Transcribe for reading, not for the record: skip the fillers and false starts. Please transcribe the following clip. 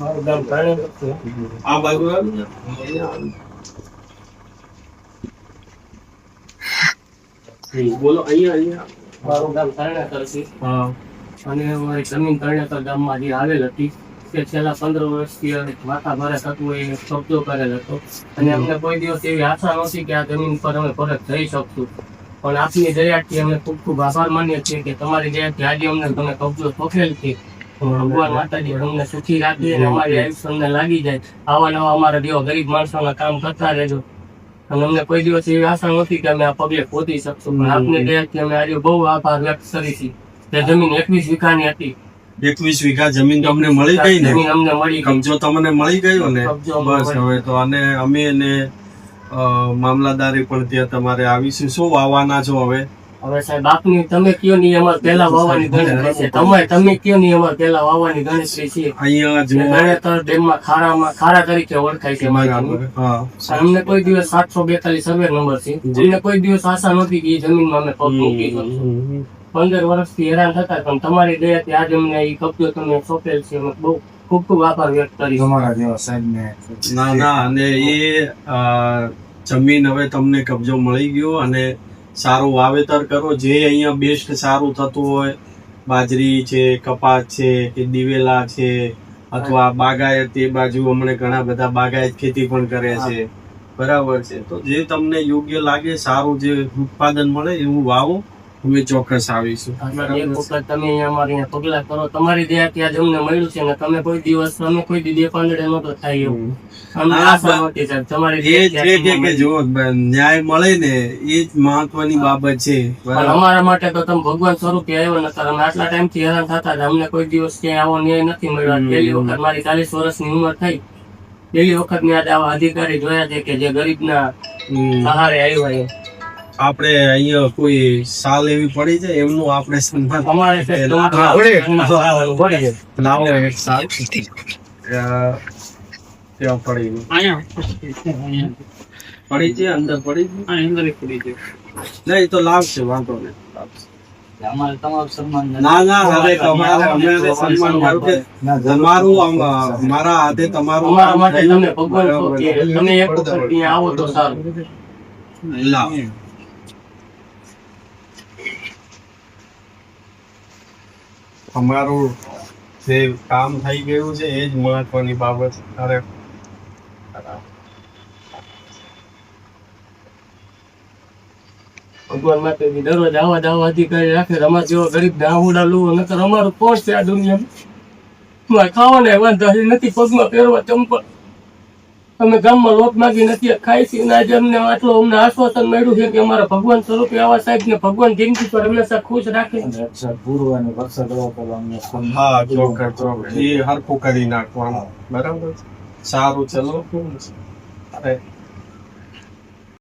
મારું ગામ ધાણેતર છે. આ બાજુ આવી જાઓ. અહીંયા આવી. બોલો અહીંયા. મારું ગામ ધાણેતર છે. હા. અને અમારી જમીન ધાણેતર ગામમાં જે આવેલ હતી તે છેલ્લા 15 વર્ષથી માથા ભારે થતું હોય એને કબજો કરેલ હતો. અને અમને કોઈ દિવસ એવી આશા નહોતી કે આ જમીન પર અમે પરત જઈ શકશું. પણ આપની દયાથી અમે ખૂબ ખૂબ આભાર માનીએ છીએ કે તમારી દયાથી આજે અમને તમે કબજો સોંપેલ છે. ભગવાન માતાજી તમને સુખી રાખે અને અમારી આયુષ્ય અમને લાગી જાય. આવા નવા અમારા જેવા ગરીબ માણસોના કામ કરતા રહેજો. અને અમને કોઈ દિવસ એવી આશા નહોતી કે અમે આ પગલે પહોંચી શકશું. પણ આપની દયાથી અમે આજે બહુ આભાર વ્યક્ત કરી છે. તે જમીન 21 વીઘાની હતી. 21 વીઘા જમીન તમને મળી ગઈ ને? જમીન અમને મળી ગઈ. કબજો તમને મળી ગયો ને? કબજો બસ મળી. હવે તો અને અમે એને મામલાદારે પણ ત્યાં તમારે આવીશું. શું વાવવાના છો હવે? હવે સાહેબ આપની તમે કયો ની અમારે પહેલા વાવવાની ગણતરી છે. તમે કયો ની અમારે પહેલા વાવવાની ગણતરી છે. અહીંયા જો ધાણેતર ડેમમાં ખારા તરીકે ઓળખાય છે મારી જમીન. હા. અમને કોઈ દિવસ 742 સર્વે નંબર છે. અમને કોઈ દિવસ આશા નહોતી કે એ જમીનમાં અમે પગ મૂકી શકશું. 15 વર્ષથી હેરાન થતા પણ તમારી દયાથી આજે અમને એ કબજો તમે સોંપેલ છે. અમે બહુ ખૂબ ખૂબ આભાર વ્યક્ત કરી તમારા જેવા સાહેબને. ના અને એ જમીન હવે તમને કબજો મળી ગયો અને સારું વાવેતર કરો. જે અહીંયા બેસ્ટ સારું થતું હોય, બાજરી છે, કપાસ છે કે દિવેલા છે અથવા બાગાયત, એ બાજુ હમણાં ઘણા બધા બાગાયત ખેતી પણ કરે છે. બરાબર છે. તો જે તમને યોગ્ય લાગે, સારું જે ઉત્પાદન મળે એવું વાવો. અમે ચોક્કસ આવીશું. એક વખત તમે અમારે અહીંયા પગલા કરો. તમારી દયાથી આજે અમને મળ્યું છે ને તમે કોઈ દિવસ અમે કોઈ દી પાંદડે નહોતો થાય એવું. અમને આશા નહોતી સાહેબ. તમારી એ છે કે જો ન્યાય મળે ને એ જ મહત્વની બાબત છે. પણ અમારા માટે તો તમે ભગવાન સ્વરૂપે આવ્યો નતા. અમે આટલા ટાઈમ થી હેરાન થતા હતા. અમને કોઈ દિવસ ક્યાંય આવો ન્યાય નથી મળ્યો. પહેલી વખત મારી 40 વર્ષની ઉંમર થઈ, પહેલી વખત મેં આજે આવા અધિકારી જોયા છે કે જે ગરીબના સહારે આવ્યા છે. આપણે અહીંયા કોઈ સાલ એવી પડી છે એમનું આપણે સન્માન અમારે લાવો એક સાલ ત્યાં પડી છે, અંદર પડી છે. નહીં તો લાવશે, વાંધો નહીં. અમારે તમારું સન્માન ના હવે તમારે અમે સન્માન મળ્યું કે તમારું મારા હાથે તમારું અમારા માટે તમને ભગવાન તમે એક વખત ત્યાં આવો તો સારું. લાવ. અમારું જે કામ થઈ ગયું છે એ જ મહત્વની બાબત. અરે ભગવાન માટે દરરોજ આવા અધિકારી રાખે. અમારા જેવા ગરીબ આહુડા લુવો નકર અમારું કોણ છે આ દુનિયામાં? ખાવાના વાંધા નથી, પગમાં પહેરવા ચંપલ. અમે ગામમાં લોટ માગી નથી ખાઈ છીએ. આજે અમને અમને આશ્વાસન મળ્યું છે કે અમારા ભગવાન સ્વરૂપે આવા સાહેબ ને ભગવાન જિંદગી પર હંમેશા ખુશ રાખે. હા, ચોક્કસ એ હરખું કરી નાખવાનું. બરાબર, સારું. ચલો. અરે